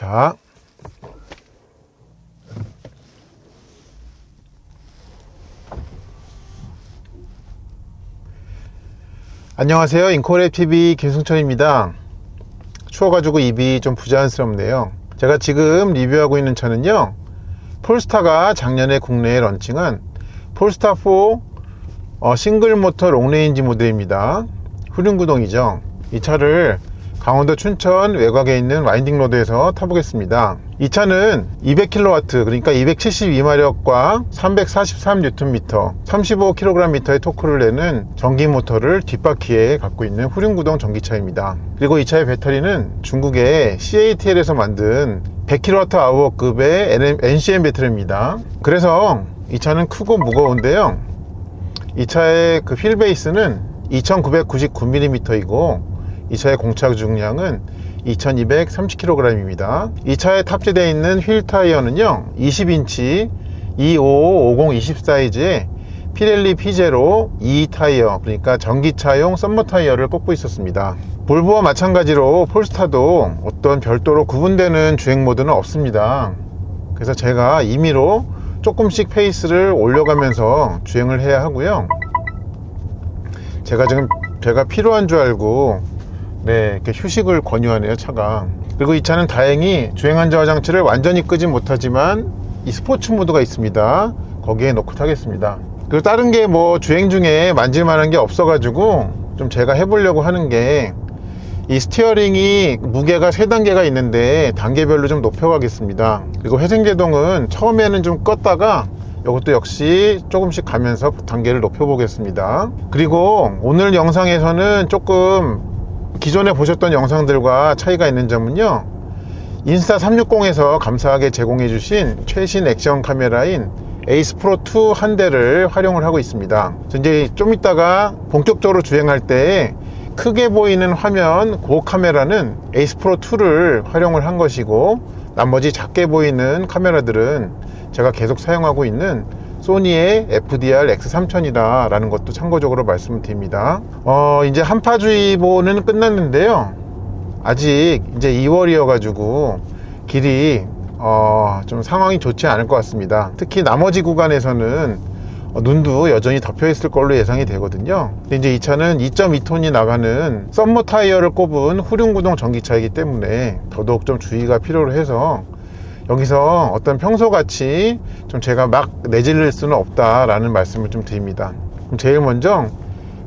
자, 안녕하세요. 인코랩TV 김승천입니다. 추워가지고 입이 좀 부자연스럽네요. 제가 지금 리뷰하고 있는 차는요, 폴스타가 작년에 국내에 런칭한 폴스타4 싱글 모터 롱레인지 모델입니다. 후륜구동이죠. 이 차를 강원도 춘천 외곽에 있는 와인딩 로드에서 타보겠습니다. 이 차는 200kW, 그러니까 272마력과 343Nm, 35kgm의 토크를 내는 전기 모터를 뒷바퀴에 갖고 있는 후륜구동 전기차입니다. 그리고 이 차의 배터리는 중국의 CATL에서 만든 100kWh급의 NCM 배터리입니다. 그래서 이 차는 크고 무거운데요, 이 차의 그 휠 베이스는 2999mm이고 이 차의 공차 중량은 2230kg입니다. 이 차에 탑재되어 있는 휠 타이어는요, 20인치 25550 20 사이즈의 피렐리 P0 2 타이어, 그러니까 전기차용 썸머 타이어를 꽂고 있었습니다. 볼보와 마찬가지로 폴스타도 어떤 별도로 구분되는 주행 모드는 없습니다. 그래서 제가 임의로 조금씩 페이스를 올려가면서 주행을 해야 하고요. 제가 지금 배가 필요한 줄 알고 이렇게 휴식을 권유하네요, 차가. 그리고 이 차는 다행히 주행안전화 장치를 완전히 끄지 못하지만 이 스포츠 모드가 있습니다. 거기에 놓고 타겠습니다. 그리고 다른 게 뭐 주행 중에 만질만한 게 없어가지고 좀 제가 해보려고 하는 게, 이 스티어링이 무게가 3단계가 있는데 단계별로 좀 높여가겠습니다. 그리고 회생제동은 처음에는 좀 껐다가 이것도 역시 조금씩 가면서 단계를 높여보겠습니다. 그리고 오늘 영상에서는 조금 기존에 보셨던 영상들과 차이가 있는 점은요, 인스타360에서 감사하게 제공해 주신 최신 액션 카메라인 에이스 프로2 한 대를 활용을 하고 있습니다. 이제 좀 이따가 본격적으로 주행할 때 크게 보이는 화면 그 카메라는 에이스 프로2를 활용을 한 것이고, 나머지 작게 보이는 카메라들은 제가 계속 사용하고 있는 소니의 FDR X3000이다 라는 것도 참고적으로 말씀을 드립니다. 이제 한파주의보는 끝났는데요, 아직 이제 2월이어 가지고 길이 좀 상황이 좋지 않을 것 같습니다. 특히 나머지 구간에서는 눈도 여전히 덮여 있을 걸로 예상이 되거든요. 근데 이제 이 차는 2.2톤이 나가는 썸머 타이어를 꼽은 후륜구동 전기차이기 때문에 더더욱 좀 주의가 필요로 해서 여기서 어떤 평소같이 좀 제가 막 내질릴 수는 없다라는 말씀을 좀 드립니다. 그럼 제일 먼저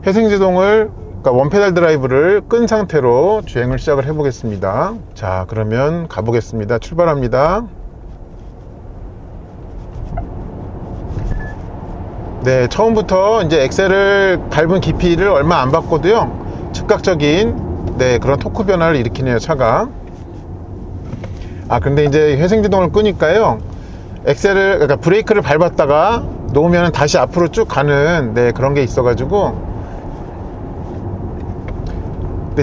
회생제동을, 그러니까 원페달 드라이브를 끈 상태로 주행을 시작을 해 보겠습니다. 자, 그러면 가보겠습니다. 출발합니다. 네, 처음부터 이제 엑셀을 밟은 깊이를 얼마 안 받고도요, 즉각적인 그런 토크 변화를 일으키네요, 차가. 근데 이제 회생제동을 끄니까요, 그러니까 브레이크를 밟았다가 놓으면 다시 앞으로 쭉 가는 그런 게 있어가지고,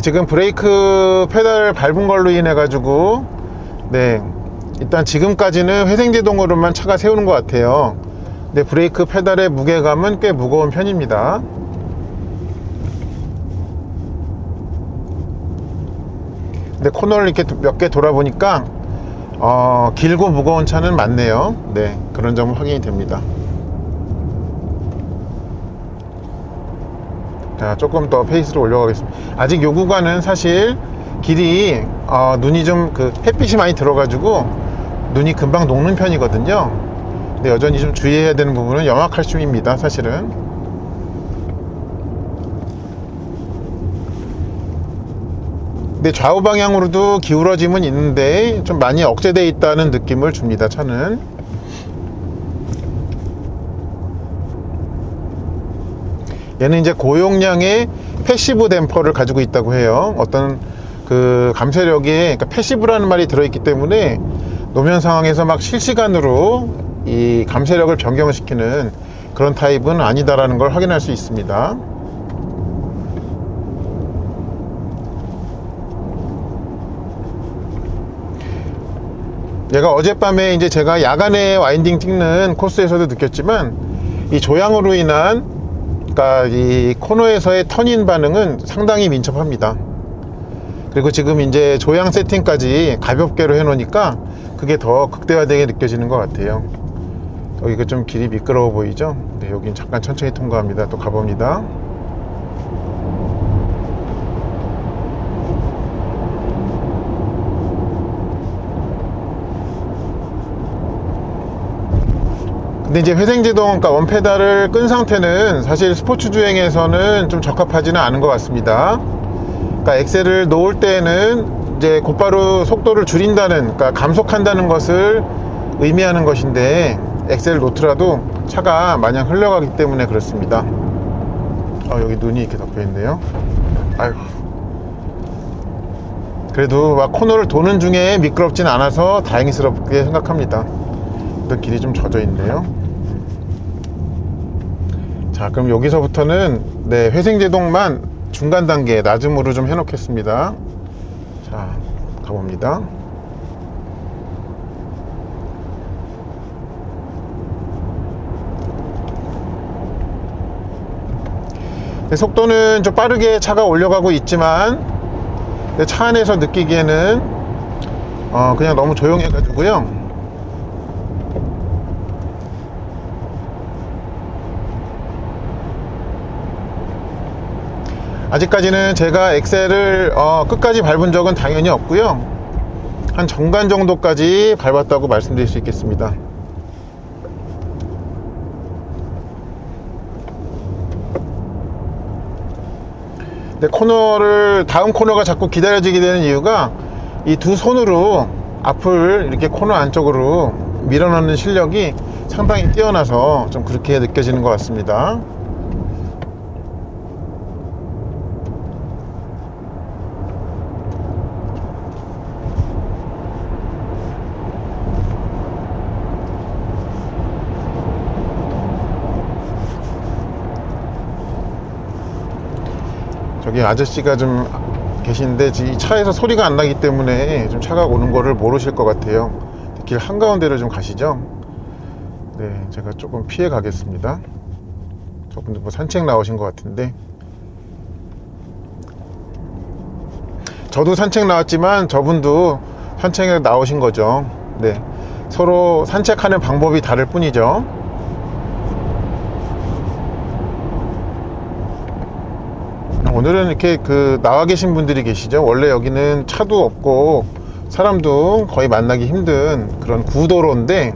지금 브레이크 페달을 밟은 걸로 인해 가지고 일단 지금까지는 회생제동으로만 차가 세우는 것 같아요. 근데 브레이크 페달의 무게감은 꽤 무거운 편입니다. 근데 코너를 이렇게 몇 개 돌아보니까 길고 무거운 차는 많네요. 그런 점은 확인이 됩니다. 자, 조금 더 페이스를 올려가겠습니다. 아직 요 구간은 사실 길이 눈이 좀 햇빛이 많이 들어가지고 눈이 금방 녹는 편이거든요. 근데 여전히 좀 주의해야 되는 부분은 염화칼슘입니다, 사실은. 근데 좌우 방향으로도 기울어짐은 있는데 좀 많이 억제되어 있다는 느낌을 줍니다, 차는. 얘는 이제 고용량의 패시브 댐퍼를 가지고 있다고 해요. 어떤 감쇄력에, 그러니까 패시브라는 말이 들어있기 때문에 노면 상황에서 막 실시간으로 이 감쇄력을 변경을 시키는 그런 타입은 아니다라는 걸 확인할 수 있습니다. 얘가 어젯밤에 이제 제가 야간에 와인딩 찍는 코스에서도 느꼈지만, 이 조향으로 인한, 그러니까 이 코너에서의 턴인 반응은 상당히 민첩합니다. 그리고 지금 이제 조향 세팅까지 가볍게로 해 놓으니까 그게 더 극대화되게 느껴지는 것 같아요. 여기가 좀 길이 미끄러워 보이죠? 네, 여긴 잠깐 천천히 통과합니다. 또 가봅니다. 근데 이제 회생제동, 그러니까 원페달을 끈 상태는 사실 스포츠 주행에서는 좀 적합하지는 않은 것 같습니다. 그러니까 엑셀을 놓을 때는 이제 곧바로 속도를 줄인다는, 그러니까 감속한다는 것을 의미하는 것인데, 엑셀을 놓더라도 차가 마냥 흘러가기 때문에 그렇습니다. 여기 눈이 이렇게 덮여 있네요. 아이고. 그래도 막 코너를 도는 중에 미끄럽진 않아서 다행스럽게 생각합니다. 또 길이 좀 젖어 있네요. 자, 그럼 여기서부터는 네, 회생제동만 중간 단계 낮음으로 좀 해놓겠습니다. 자, 가봅니다. 네, 속도는 좀 빠르게 차가 올려가고 있지만 차 안에서 느끼기에는 그냥 너무 조용해 가지고요. 아직까지는 제가 엑셀을 끝까지 밟은 적은 당연히 없고요. 한 정간 정도까지 밟았다고 말씀드릴 수 있겠습니다. 근데 코너를, 다음 코너가 자꾸 기다려지게 되는 이유가 이 두 손으로 앞을 이렇게 코너 안쪽으로 밀어넣는 실력이 상당히 뛰어나서 좀 그렇게 느껴지는 것 같습니다. 저기 아저씨가 좀 계신데 이 차에서 소리가 안 나기 때문에 좀 차가 오는 거를 모르실 것 같아요. 길 한가운데로 좀 가시죠. 네, 제가 조금 피해 가겠습니다. 저분도 뭐 산책 나오신 것 같은데, 저도 산책 나왔지만 저분도 산책에 나오신 거죠. 네, 서로 산책하는 방법이 다를 뿐이죠. 오늘은 이렇게 나와 계신 분들이 계시죠. 원래 여기는 차도 없고 사람도 거의 만나기 힘든 그런 구도로인데,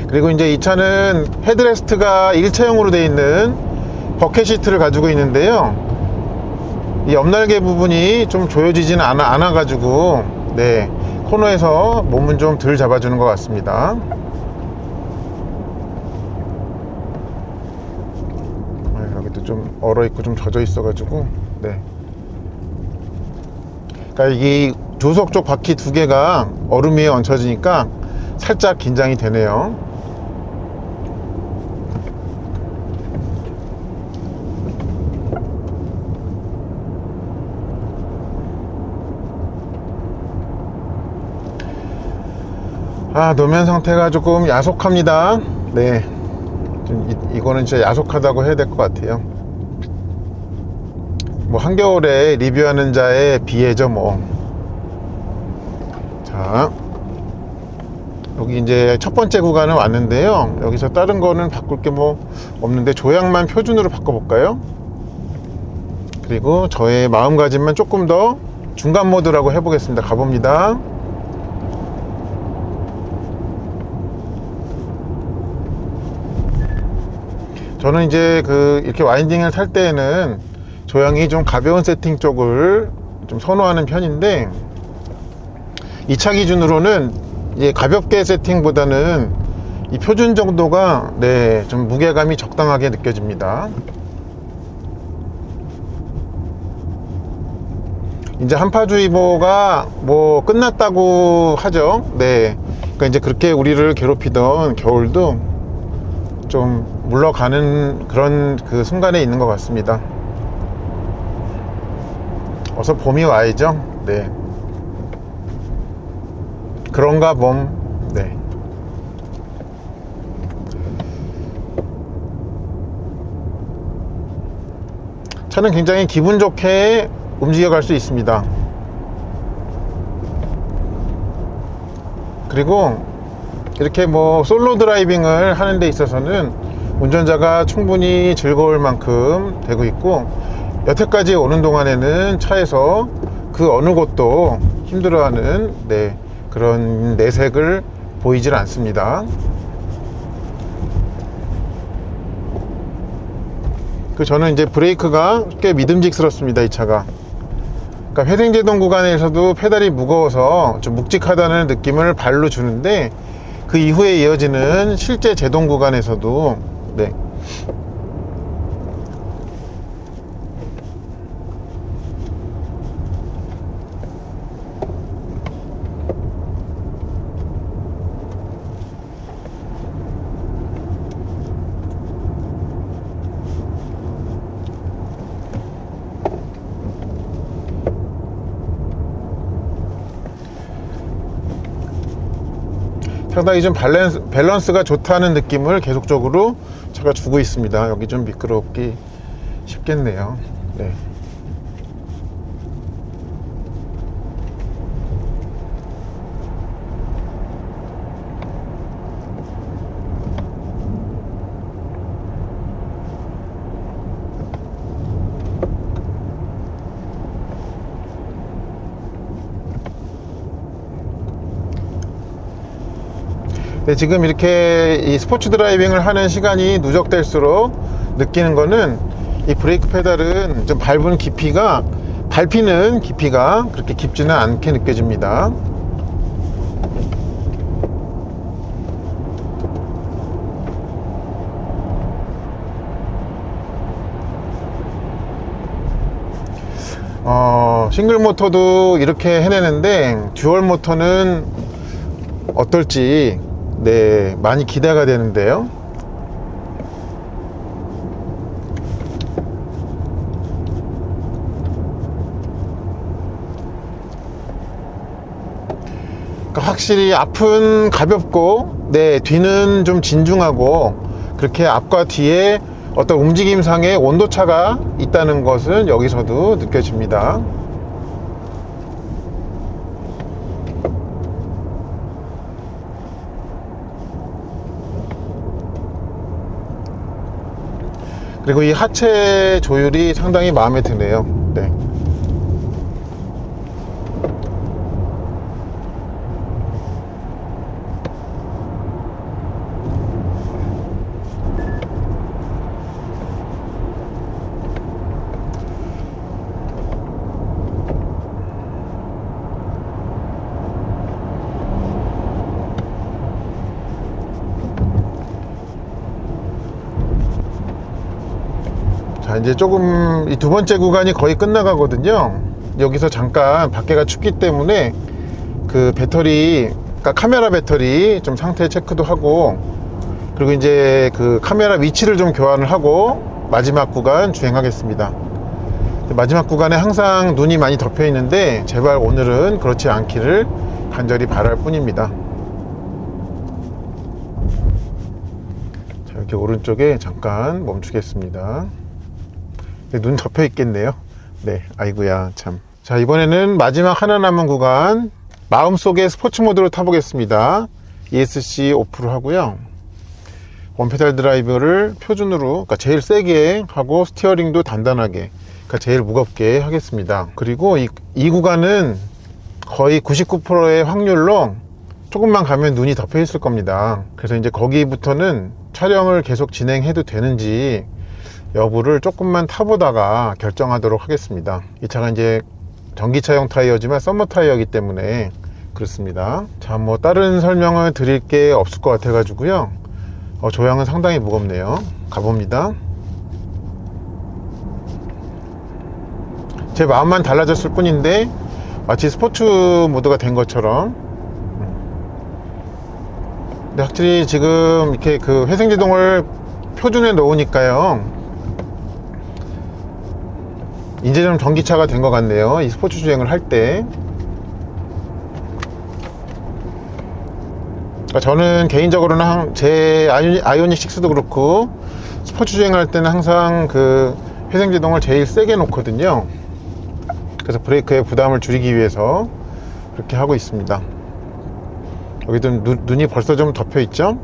그리고 이제 이 차는 헤드레스트가 일체형으로 되어 있는 버켓 시트를 가지고 있는데요. 이 옆날개 부분이 좀 조여지지는 않아 가지고 네, 코너에서 몸은 좀 덜 잡아주는 것 같습니다. 여기도 좀 얼어있고 좀 젖어 있어가지고 네. 그러니까 이 조석 쪽 바퀴 두 개가 얼음 위에 얹혀지니까 살짝 긴장이 되네요. 노면 상태가 조금 야속합니다. 네, 좀 이거는 진짜 야속하다고 해야 될 것 같아요. 뭐 한겨울에 리뷰하는 자에 비해죠 뭐. 자, 여기 이제 첫 번째 구간은 왔는데요. 여기서 다른 거는 바꿀 게 뭐 없는데 조향만 표준으로 바꿔볼까요? 그리고 저의 마음가짐만 조금 더 중간 모드라고 해보겠습니다. 가봅니다. 저는 이제 이렇게 와인딩을 탈 때에는 조향이 좀 가벼운 세팅 쪽을 좀 선호하는 편인데, 이 차 기준으로는 이제 가볍게 세팅보다는 이 표준 정도가 네, 좀 무게감이 적당하게 느껴집니다. 이제 한파주의보가 뭐 끝났다고 하죠. 네, 그러니까 이제 그렇게 우리를 괴롭히던 겨울도 좀 물러가는 그런 순간에 있는 것 같습니다. 어서 봄이 와야죠. 네, 그런가 봄. 네. 차는 굉장히 기분 좋게 움직여 갈 수 있습니다. 그리고 이렇게 뭐 솔로 드라이빙을 하는 데 있어서는 운전자가 충분히 즐거울 만큼 되고 있고, 여태까지 오는 동안에는 차에서 그 어느 곳도 힘들어하는 그런 내색을 보이질 않습니다. 저는 이제 브레이크가 꽤 믿음직스럽습니다, 이 차가. 그러니까 회생제동 구간에서도 페달이 무거워서 좀 묵직하다는 느낌을 발로 주는데, 그 이후에 이어지는 실제 제동 구간에서도 상당히 좀 밸런스가 좋다는 느낌을 계속적으로 차가 주고 있습니다. 여기 좀 미끄럽기 쉽겠네요. 네. 네, 지금 이렇게 이 스포츠 드라이빙을 하는 시간이 누적될수록 느끼는 거는, 이 브레이크 페달은 좀 밟는 깊이가 그렇게 깊지는 않게 느껴집니다. 싱글 모터도 이렇게 해내는데 듀얼 모터는 어떨지 많이 기대가 되는데요. 그러니까 확실히 앞은 가볍고 뒤는 좀 진중하고, 그렇게 앞과 뒤에 어떤 움직임상의 온도차가 있다는 것은 여기서도 느껴집니다. 그리고 이 하체 조율이 상당히 마음에 드네요. 자, 이제 조금 이 두 번째 구간이 거의 끝나가거든요. 여기서 잠깐 밖에가 춥기 때문에 그 배터리, 그러니까 카메라 배터리 좀 상태 체크도 하고, 그리고 이제 그 카메라 위치를 좀 교환을 하고 마지막 구간 주행하겠습니다. 마지막 구간에 항상 눈이 많이 덮여 있는데, 제발 오늘은 그렇지 않기를 간절히 바랄 뿐입니다. 자, 이렇게 오른쪽에 잠깐 멈추겠습니다. 눈 덮여 있겠네요. 아이고야 참. 자, 이번에는 마지막 하나 남은 구간, 마음속에 스포츠 모드로 타보겠습니다. ESC 오프를 하고요. 원페달 드라이브를 표준으로, 그러니까 제일 세게 하고, 스티어링도 단단하게, 그러니까 제일 무겁게 하겠습니다. 그리고 이 구간은 거의 99%의 확률로 조금만 가면 눈이 덮여 있을 겁니다. 그래서 이제 거기부터는 촬영을 계속 진행해도 되는지 여부를 조금만 타보다가 결정하도록 하겠습니다. 이 차가 이제 전기차용 타이어지만 썸머 타이어이기 때문에 그렇습니다. 자, 뭐 다른 설명을 드릴 게 없을 것 같아 가지고요. 조향은 상당히 무겁네요. 가봅니다. 제 마음만 달라졌을 뿐인데 마치 스포츠 모드가 된 것처럼. 근데 확실히 지금 이렇게 그 회생제동을 표준에 놓으니까요, 이제 좀 전기차가 된 것 같네요. 이 스포츠 주행을 할 때. 그러니까 저는 개인적으로는 제 아이오닉 6도 그렇고 스포츠 주행을 할 때는 항상 그 회생제동을 제일 세게 놓거든요. 그래서 브레이크의 부담을 줄이기 위해서 그렇게 하고 있습니다. 여기도 눈이 벌써 좀 덮여 있죠,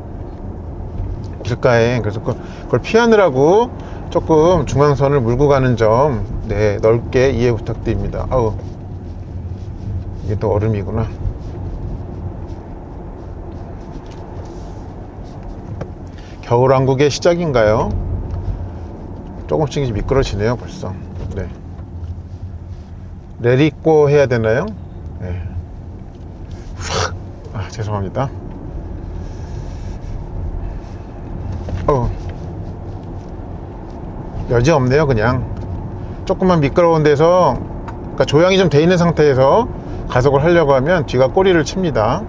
길가에. 그래서 그걸 피하느라고 조금 중앙선을 물고 가는 점, 네, 넓게 이해 부탁드립니다. 아우, 이게 또 얼음이구나. 겨울왕국의 시작인가요? 조금씩 미끄러지네요 벌써. 네. 내리고 해야 되나요? 네. 죄송합니다. 여지 없네요. 그냥 조금만 미끄러운 데서, 그러니까 조향이 좀 돼 있는 상태에서 가속을 하려고 하면 뒤가 꼬리를 칩니다.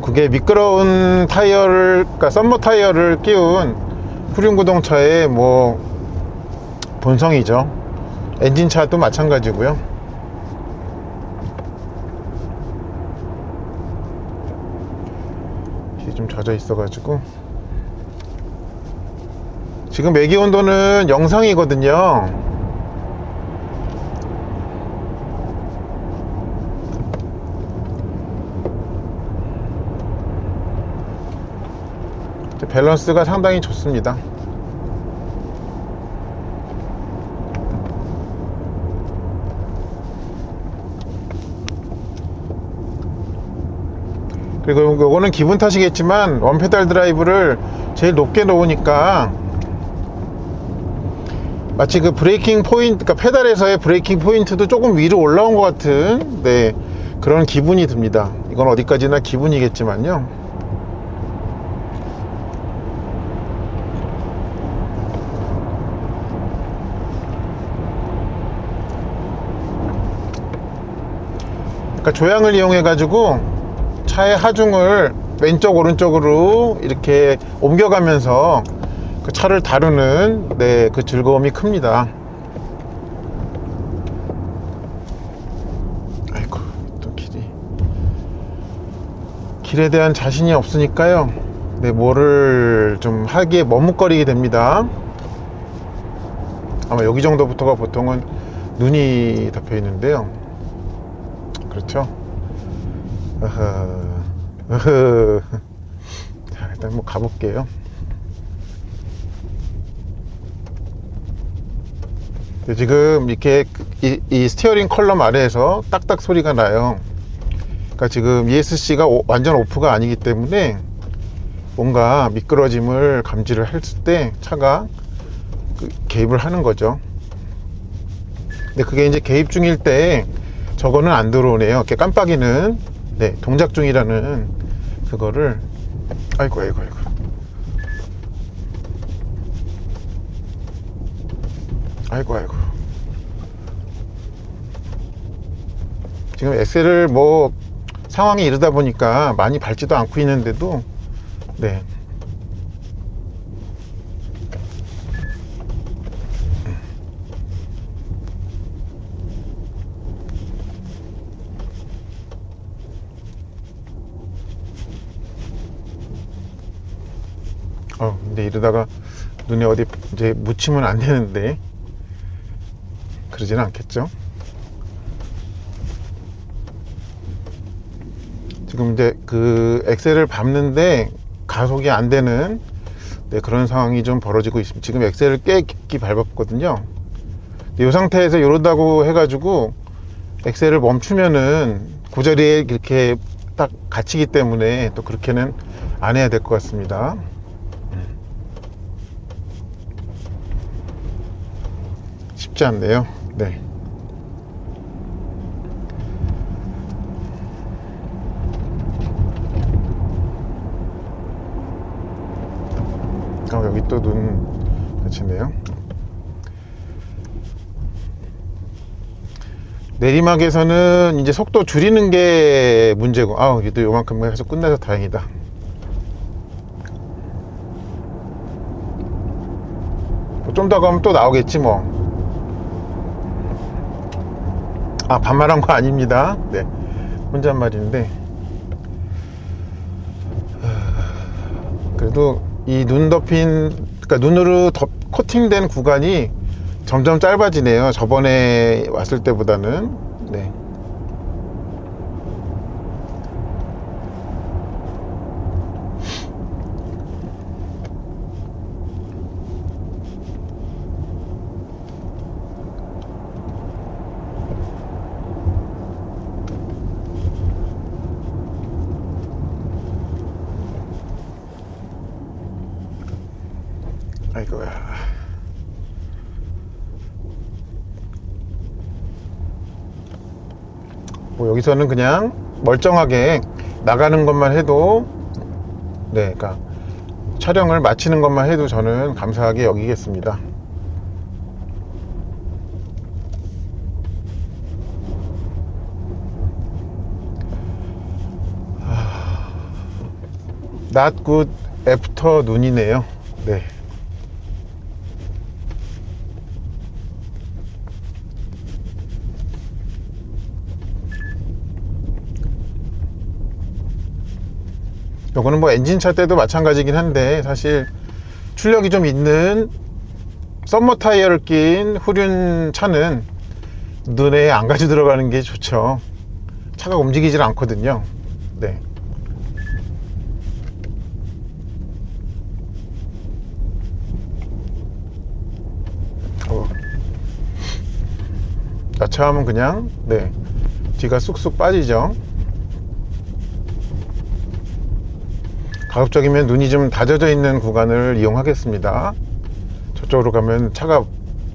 그게 미끄러운 타이어를, 그러니까 썸머 타이어를 끼운 후륜구동차의 뭐 본성이죠. 엔진차도 마찬가지고요. 이게 좀 젖어 있어 가지고 지금 매기 온도는 영상이거든요. 밸런스가 상당히 좋습니다. 그리고 요거는 기분 탓이겠지만 원페달 드라이브를 제일 높게 놓으니까 마치 그 브레이킹 포인트, 그러니까 페달에서의 브레이킹 포인트도 조금 위로 올라온 것 같은, 네, 그런 기분이 듭니다. 이건 어디까지나 기분이겠지만요. 그러니까 조향을 이용해 가지고 차의 하중을 왼쪽 오른쪽으로 이렇게 옮겨가면서 그 차를 다루는, 네, 그 즐거움이 큽니다. 아이고, 또 길에 대한 자신이 없으니까요, 네, 뭐를 좀 하기에 머뭇거리게 됩니다. 아마 여기 정도부터가 보통은 눈이 덮여 있는데요. 그렇죠. 자, 일단 뭐 가볼게요. 지금 이렇게 이 스티어링 컬럼 아래에서 딱딱 소리가 나요. 그러니까 지금 ESC가 완전 오프가 아니기 때문에 뭔가 미끄러짐을 감지를 했을 때 차가 개입을 하는 거죠. 근데 그게 이제 개입 중일 때 저거는 안 들어오네요. 이렇게 깜빡이는, 네, 동작 중이라는 그거를. 아이고. 지금 엑셀을 뭐 상황이 이러다 보니까 많이 밟지도 않고 있는데도, 네, 근데 이러다가 눈에 어디 이제 묻히면 안 되는데, 그러지는 않겠죠. 지금 이제 그 엑셀을 밟는데 가속이 안 되는, 네, 그런 상황이 좀 벌어지고 있습니다. 지금 엑셀을 꽤 깊게 밟았거든요. 이 상태에서 이러다고 해가지고 엑셀을 멈추면은 그 자리에 이렇게 딱 갇히기 때문에 또 그렇게는 안 해야 될 것 같습니다. 쉽지 않네요. 네. 여기 또 눈 갇히네요. 내리막에서는 이제 속도 줄이는 게 문제고, 여기도 요만큼 해서 끝나서 다행이다. 좀 더 가면 또 나오겠지 뭐. 반말한 거 아닙니다. 네, 혼잣말인데. 그래도 이 눈 덮인, 그러니까 눈으로 코팅된 구간이 점점 짧아지네요. 저번에 왔을 때보다는. 네. 아이고야. 뭐 여기서는 그냥 멀쩡하게 나가는 것만 해도, 네, 그러니까 촬영을 마치는 것만 해도 저는 감사하게 여기겠습니다. Not good after 눈이네요. 네. 요거는 뭐 엔진차 때도 마찬가지긴 한데, 사실 출력이 좀 있는 썸머 타이어를 낀 후륜 차는 눈에 안 가져 들어가는 게 좋죠. 차가 움직이질 않거든요. 네. 야차하면 그냥, 네, 뒤가 쑥쑥 빠지죠. 가급적이면 눈이 좀 다져져 있는 구간을 이용하겠습니다. 저쪽으로 가면 차가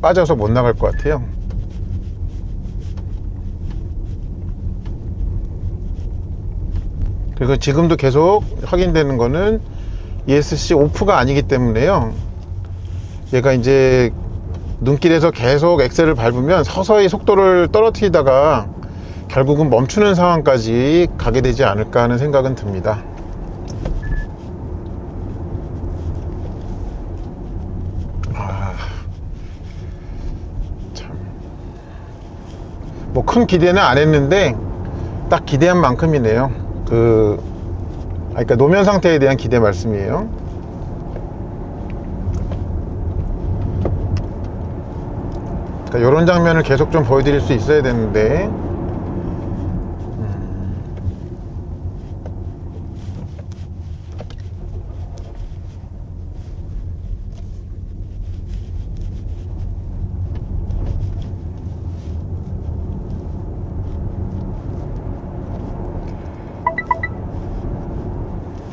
빠져서 못 나갈 것 같아요. 그리고 지금도 계속 확인되는 거는 ESC 오프가 아니기 때문에요. 얘가 이제 눈길에서 계속 엑셀을 밟으면 서서히 속도를 떨어뜨리다가 결국은 멈추는 상황까지 가게 되지 않을까 하는 생각은 듭니다. 뭐 큰 기대는 안 했는데 딱 기대한 만큼이네요. 그러니까 노면 상태에 대한 기대 말씀이에요. 그러니까 이런 장면을 계속 좀 보여드릴 수 있어야 되는데,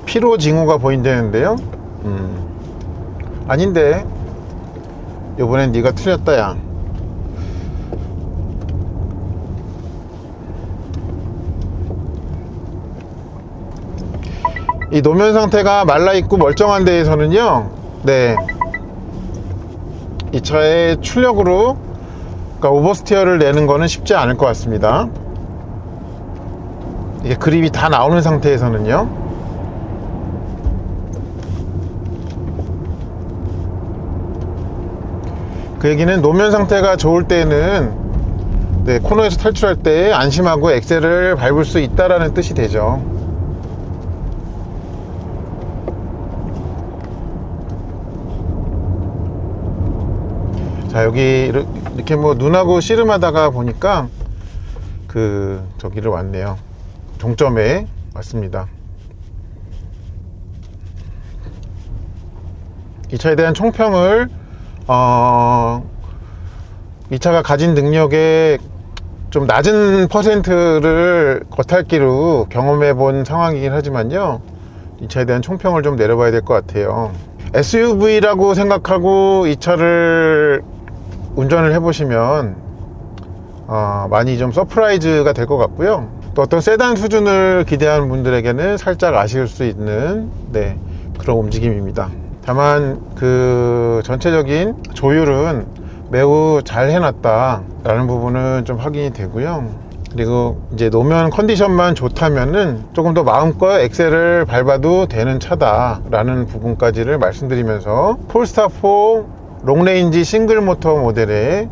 피로 징후가 보인다는데요. 아닌데, 요번엔 네가 틀렸다 야. 이 노면 상태가 말라있고 멀쩡한 데에서는요, 네, 이 차의 출력으로, 그러니까 오버스티어를 내는 거는 쉽지 않을 것 같습니다. 이게 그립이 다 나오는 상태에서는요. 그 얘기는 노면 상태가 좋을 때는, 네, 코너에서 탈출할 때 안심하고 엑셀을 밟을 수 있다라는 뜻이 되죠. 자, 여기 이렇게 뭐 눈하고 씨름하다가 보니까 저기를 왔네요. 종점에 왔습니다. 이 차에 대한 총평을 이 차가 가진 능력의 좀 낮은 퍼센트를 겉핥기로 경험해 본 상황이긴 하지만요, 이 차에 대한 총평을 좀 내려봐야 될 것 같아요. SUV라고 생각하고 이 차를 운전을 해보시면 많이 좀 서프라이즈가 될 것 같고요. 또 어떤 세단 수준을 기대하는 분들에게는 살짝 아쉬울 수 있는, 네, 그런 움직임입니다. 다만 전체적인 조율은 매우 잘 해놨다 라는 부분은 좀 확인이 되고요. 그리고 이제 노면 컨디션만 좋다면은 조금 더 마음껏 엑셀을 밟아도 되는 차다 라는 부분까지를 말씀드리면서 폴스타 4 롱레인지 싱글 모터 모델의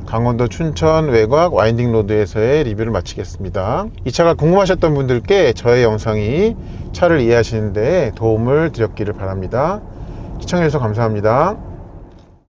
강원도 춘천 외곽 와인딩 로드에서의 리뷰를 마치겠습니다. 이 차가 궁금하셨던 분들께 저의 영상이 차를 이해하시는 데 도움을 드렸기를 바랍니다. 시청해주셔서 감사합니다.